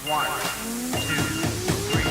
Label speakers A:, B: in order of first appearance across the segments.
A: One, two, three.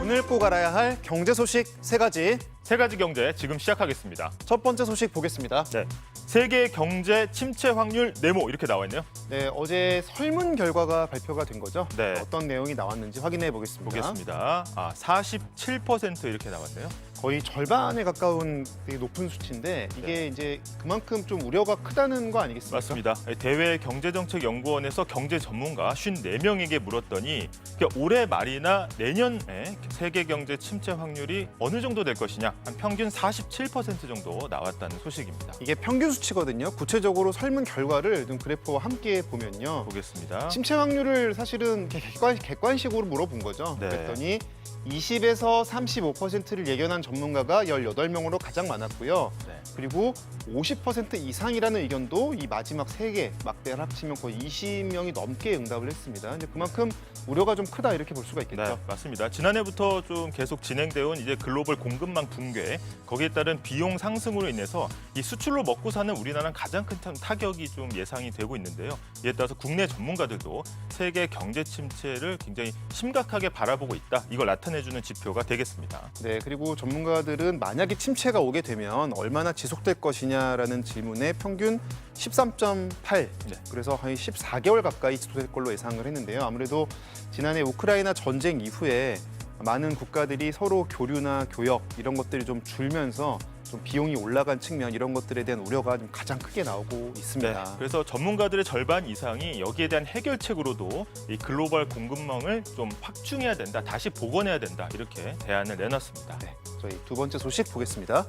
B: 오늘 꼭 알아야 할 경제 소식 세 가지.
C: 세 가지 경제 지금 시작하겠습니다.
B: 첫 번째 소식 보겠습니다.
C: 네, 세계 경제 침체 확률 네모 이렇게 나와 있네요.
B: 네, 어제 설문 결과가 발표가 된 거죠.
C: 네.
B: 어떤 내용이 나왔는지 확인해 보겠습니다.
C: 보겠습니다. 47% 이렇게 나왔네요.
B: 거의 절반에 가까운 되게 높은 수치인데 이게
C: 네.
B: 이제 그만큼 좀 우려가 크다는 거 아니겠습니까?
C: 맞습니다. 대외 경제정책연구원에서 경제 전문가 54명에게 물었더니 올해 말이나 내년에 세계 경제 침체 확률이 어느 정도 될 것이냐, 한 평균 47% 정도 나왔다는 소식입니다.
B: 이게 평균 수치거든요. 구체적으로 설문 결과를 좀 그래프와 함께 보면요.
C: 보겠습니다.
B: 침체 확률을 사실은 객관식으로 물어본 거죠.
C: 네.
B: 그랬더니 20에서 35%를 예견한 전문가가 18명으로 가장 많았고요.
C: 네.
B: 그리고 50% 이상이라는 의견도 이 마지막 세 개 막대를 합치면 거의 20명이 넘게 응답을 했습니다. 이제 그만큼 우려가 좀 크다 이렇게 볼 수가 있겠죠.
C: 네, 맞습니다. 지난해부터 좀 계속 진행되어 온 이제 글로벌 공급망 붕괴, 거기에 따른 비용 상승으로 인해서 이 수출로 먹고 사는 우리나라는 가장 큰 타격이 좀 예상이 되고 있는데요. 이에 따라서 국내 전문가들도 세계 경제 침체를 굉장히 심각하게 바라보고 있다. 이걸 나타내주는 지표가 되겠습니다.
B: 네, 그리고 전문가들은 만약에 침체가 오게 되면 얼마나 지속될 것이냐라는 질문에 평균 13.8,
C: 네.
B: 그래서 한 14개월 가까이 지속될 걸로 예상을 했는데요. 아무래도 지난해 우크라이나 전쟁 이후에 많은 국가들이 서로 교류나 교역 이런 것들이 좀 줄면서 좀 비용이 올라간 측면 이런 것들에 대한 우려가 좀 가장 크게 나오고 있습니다.
C: 네, 그래서 전문가들의 절반 이상이 여기에 대한 해결책으로도 이 글로벌 공급망을 좀 확충해야 된다, 다시 복원해야 된다 이렇게 대안을 내놨습니다.
B: 네, 저희 두 번째 소식 보겠습니다.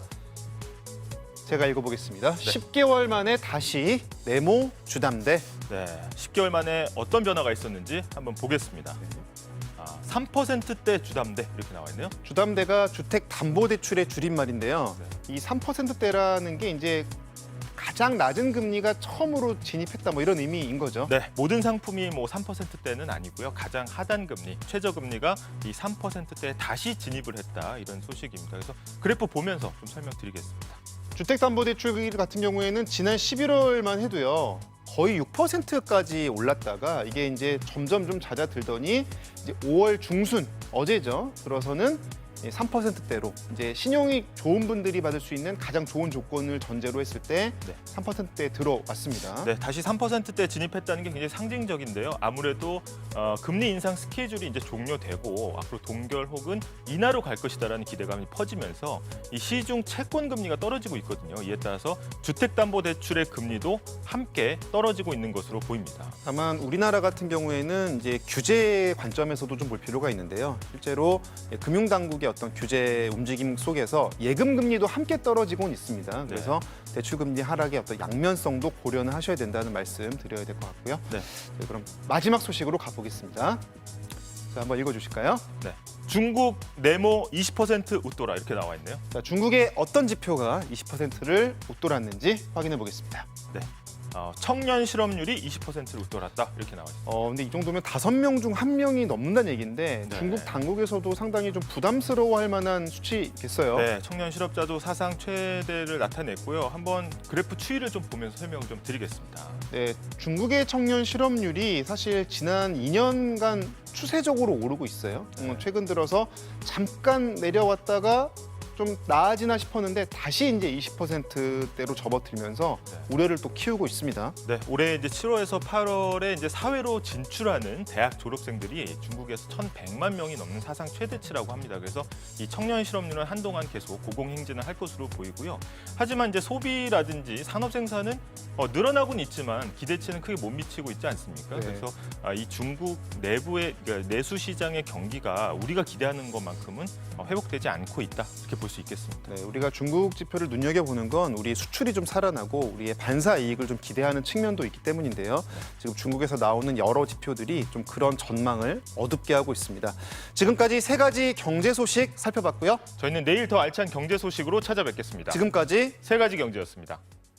B: 제가 읽어보겠습니다. 10개월 만에 다시 네모 주담대.
C: 네, 10개월 만에 어떤 변화가 있었는지 한번 보겠습니다. 3%대 주담대 이렇게 나와 있네요.
B: 주담대가 주택담보대출의 줄임말인데요. 이 3%대라는 게 이제 가장 낮은 금리가 처음으로 진입했다 뭐 이런 의미인 거죠.
C: 네, 모든 상품이 뭐 3%대는 아니고요. 가장 하단 금리, 최저 금리가 이 3%대에 다시 진입을 했다 이런 소식입니다. 그래서 그래프 보면서 좀 설명드리겠습니다.
B: 주택담보대출 같은 경우에는 지난 11월만 해도요. 거의 6%까지 올랐다가 이게 이제 점점 좀 잦아들더니 이제 5월 중순 어제죠. 들어서는 3%대로 이제 신용이 좋은 분들이 받을 수 있는 가장 좋은 조건을 전제로 했을 때 3%대에 들어왔습니다.
C: 네, 다시 3%대 진입했다는 게 굉장히 상징적인데요. 아무래도 금리 인상 스케줄이 이제 종료되고 앞으로 동결 혹은 인하로 갈 것이다라는 기대감이 퍼지면서 이 시중 채권 금리가 떨어지고 있거든요. 이에 따라서 주택담보대출의 금리도 함께 떨어지고 있는 것으로 보입니다.
B: 다만 우리나라 같은 경우에는 이제 규제 관점에서도 좀 볼 필요가 있는데요. 실제로 금융당국의 어떤 규제 움직임 속에서 예금 금리도 함께 떨어지고는 있습니다. 그래서 대출 금리 하락의 어떤 양면성도 고려는 하셔야 된다는 말씀 드려야 될 것 같고요.
C: 네.
B: 네, 그럼 마지막 소식으로 가보겠습니다. 자, 한번 읽어주실까요?
C: 네, 중국 네모 20% 웃돌아 이렇게 나와 있네요.
B: 자, 중국의 어떤 지표가 20%를 웃돌았는지 확인해 보겠습니다.
C: 네. 청년 실업률이 20%를 웃돌았다 이렇게 나와 있습니다.
B: 근데 이 정도면 5명 중 1명이 넘는다는 얘기인데
C: 네.
B: 중국 당국에서도 상당히 좀 부담스러워할 만한 수치겠어요.
C: 네, 청년 실업자도 사상 최대를 나타냈고요. 한번 그래프 추이를 좀 보면서 설명을 좀 드리겠습니다.
B: 네, 중국의 청년 실업률이 사실 지난 2년간 추세적으로 오르고 있어요. 최근 들어서 잠깐 내려왔다가 좀 나아지나 싶었는데 다시 이제 20%대로 접어들면서 우려를 또 키우고 있습니다.
C: 네, 올해 이제 7월에서 8월에 이제 사회로 진출하는 대학 졸업생들이 중국에서 1,100만 명이 넘는 사상 최대치라고 합니다. 그래서 이 청년 실업률은 한동안 계속 고공행진을 할 것으로 보이고요. 하지만 이제 소비라든지 산업 생산은 늘어나고는 있지만 기대치는 크게 못 미치고 있지 않습니까?
B: 네.
C: 그래서 이 중국 내부의 그러니까 내수 시장의 경기가 우리가 기대하는 것만큼은 회복되지 않고 있다 이렇게 볼 수 있겠습니다.
B: 네, 우리가 중국 지표를 눈여겨보는 건 우리의 수출이 좀 살아나고 우리의 반사 이익을 좀 기대하는 측면도 있기 때문인데요. 지금 중국에서 나오는 여러 지표들이 좀 그런 전망을 어둡게 하고 있습니다. 지금까지 세 가지 경제 소식 살펴봤고요.
C: 저희는 내일 더 알찬 경제 소식으로 찾아뵙겠습니다.
B: 지금까지
C: 세 가지 경제였습니다.